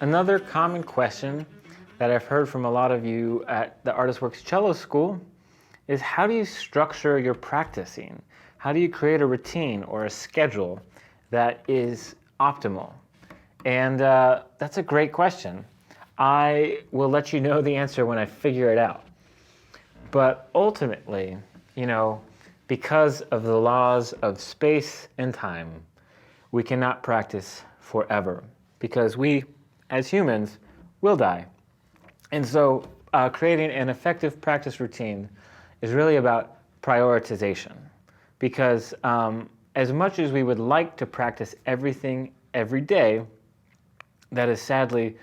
Another common question that I've heard from a lot of you at the ArtistWorks Cello School is, how do you structure your practicing? How do you create a routine or a schedule that is optimal? And that's a great question. I will let you know the answer when I figure it out. But ultimately, because of the laws of space and time, we cannot practice forever, because we, as humans, will die. And so creating an effective practice routine is really about prioritization, because as much as we would like to practice everything every day, that is sadly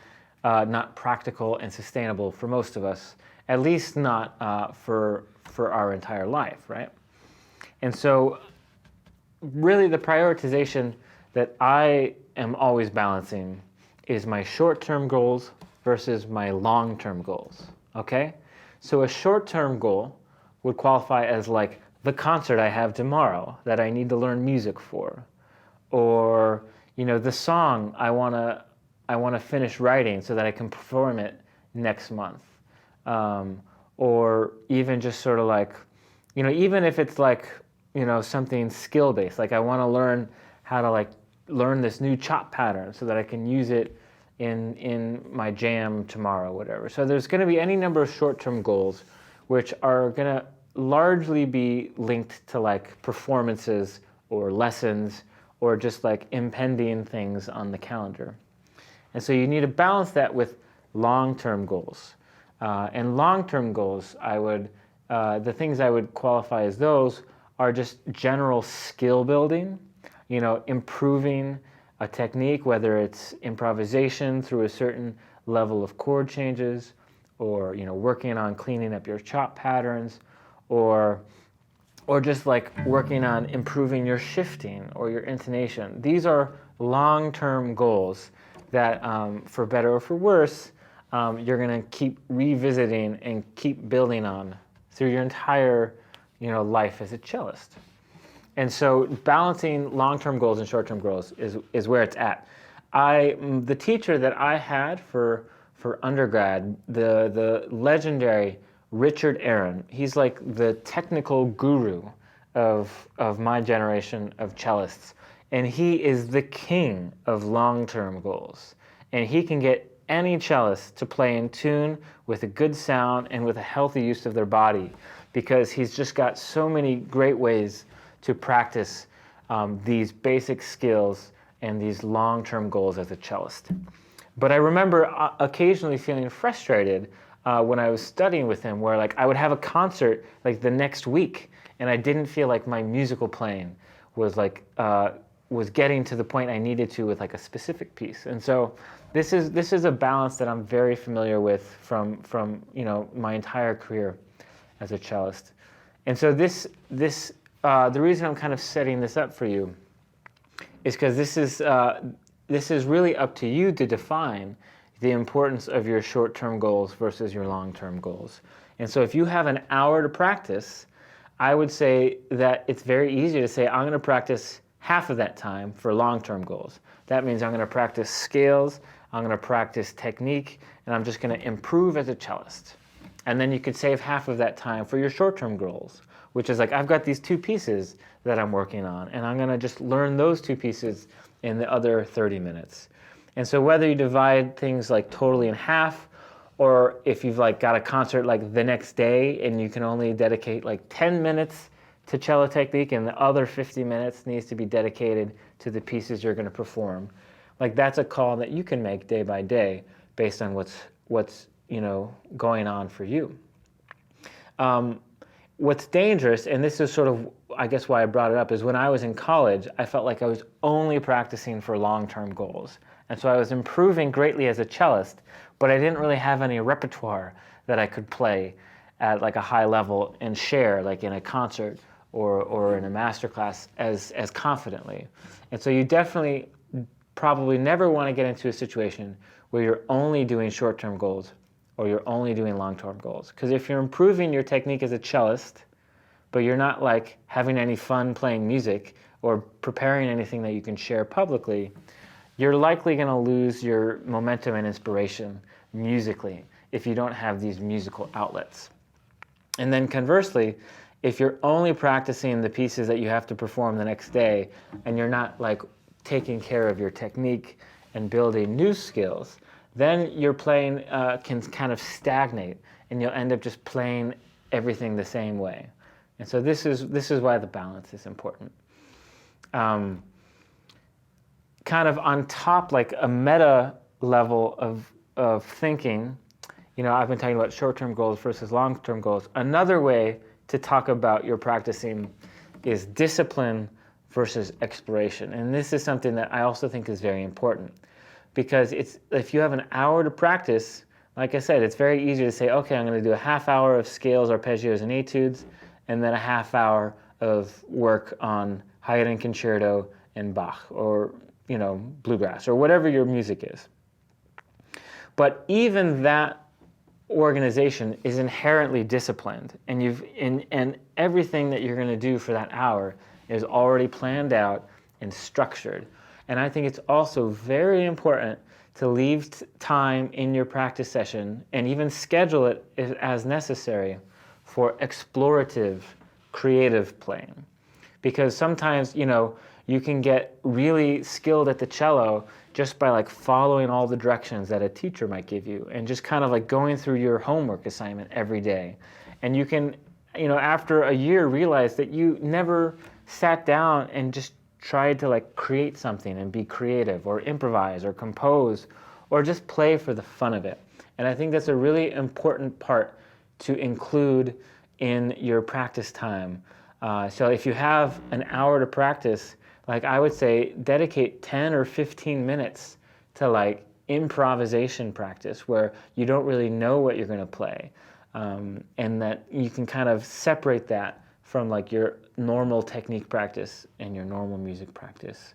not practical and sustainable for most of us, at least not for our entire life, right? And so really the prioritization that I am always balancing is my short-term goals versus my long-term goals, okay? So a short-term goal would qualify as like the concert I have tomorrow that I need to learn music for, or the song I want to finish writing so that I can perform it next month, or even just sort of like, even if it's like something skill-based, like I want to learn how to learn this new chop pattern so that I can use it in my jam tomorrow, whatever. So there's going to be any number of short-term goals which are going to largely be linked to like performances or lessons or just like impending things on the calendar. And so you need to balance that with long-term goals. And long-term goals, the things I would qualify as those are just general skill building, improving a technique, whether it's improvisation through a certain level of chord changes, or working on cleaning up your chop patterns, or just like working on improving your shifting or your intonation. These are long-term goals that, for better or for worse, you're going to keep revisiting and keep building on through your entire life as a cellist. And so balancing long-term goals and short-term goals is where it's at. The teacher that I had for undergrad, the legendary Richard Aaron, he's like the technical guru of my generation of cellists. And he is the king of long-term goals. And he can get any cellist to play in tune with a good sound and with a healthy use of their body, because he's just got so many great ways to practice these basic skills and these long-term goals as a cellist. But I remember occasionally feeling frustrated when I was studying with him, where like I would have a concert like the next week and I didn't feel like my musical playing was like was getting to the point I needed to with like a specific piece. And so this is a balance that I'm very familiar with from my entire career as a cellist. And so the reason I'm kind of setting this up for you is because this is really up to you to define the importance of your short-term goals versus your long-term goals. And so if you have an hour to practice, I would say that it's very easy to say, I'm going to practice half of that time for long-term goals. That means I'm going to practice scales, I'm going to practice technique, and I'm just going to improve as a cellist. And then you could save half of that time for your short-term goals, which is like, I've got these two pieces that I'm working on, and I'm going to just learn those two pieces in the other 30 minutes. And so whether you divide things like totally in half, or if you've like got a concert like the next day and you can only dedicate like 10 minutes to cello technique and the other 50 minutes needs to be dedicated to the pieces you're going to perform, like that's a call that you can make day by day based on what's going on for you. What's dangerous, and this is sort of, I guess why I brought it up, is when I was in college, I felt like I was only practicing for long-term goals. And so I was improving greatly as a cellist, but I didn't really have any repertoire that I could play at like a high level and share like in a concert or in a master class as confidently. And so you definitely probably never want to get into a situation where you're only doing short-term goals or you're only doing long-term goals. Because if you're improving your technique as a cellist, but you're not like having any fun playing music or preparing anything that you can share publicly, you're likely going to lose your momentum and inspiration musically if you don't have these musical outlets. And then conversely, if you're only practicing the pieces that you have to perform the next day and you're not like taking care of your technique and building new skills, then your playing can kind of stagnate and you'll end up just playing everything the same way. And so this is why the balance is important. Kind of on top, like a meta level of thinking, you know, I've been talking about short-term goals versus long-term goals. Another way to talk about your practicing is discipline versus exploration. And this is something that I also think is very important, because if you have an hour to practice, like I said, it's very easy to say, okay, I'm going to do a half hour of scales, arpeggios, and etudes, and then a half hour of work on Haydn concerto and Bach, or, you know, bluegrass, or whatever your music is. But even that organization is inherently disciplined, and everything that you're going to do for that hour is already planned out and structured. And I think it's also very important to leave time in your practice session, and even schedule it as necessary, for explorative, creative playing. Because sometimes, you know, you can get really skilled at the cello just by like following all the directions that a teacher might give you, and just kind of like going through your homework assignment every day. And you can, you know, after a year realize that you never sat down and just tried to like create something and be creative, or improvise, or compose, or just play for the fun of it. And I think that's a really important part to include in your practice time. So if you have an hour to practice, like I would say, dedicate 10 or 15 minutes to like improvisation practice, where you don't really know what you're going to play, and that you can kind of separate that from like your normal technique practice and your normal music practice.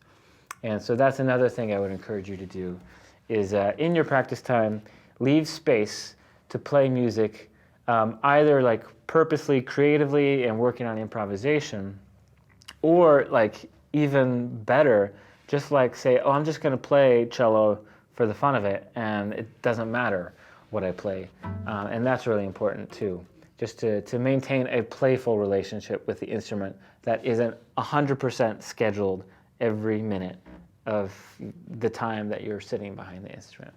And so that's another thing I would encourage you to do, is in your practice time, leave space to play music, either like purposely, creatively, and working on improvisation, or like even better, just like say, oh, I'm just going to play cello for the fun of it, and it doesn't matter what I play. And that's really important too, just to maintain a playful relationship with the instrument that isn't 100% scheduled every minute of the time that you're sitting behind the instrument.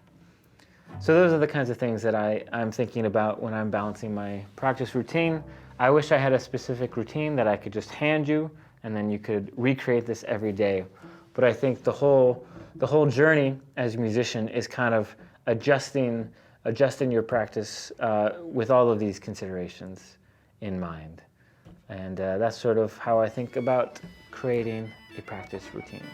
So those are the kinds of things that I'm thinking about when I'm balancing my practice routine. I wish I had a specific routine that I could just hand you, and then you could recreate this every day. But I think the whole journey as a musician is kind of adjusting your practice with all of these considerations in mind. And that's sort of how I think about creating a practice routine.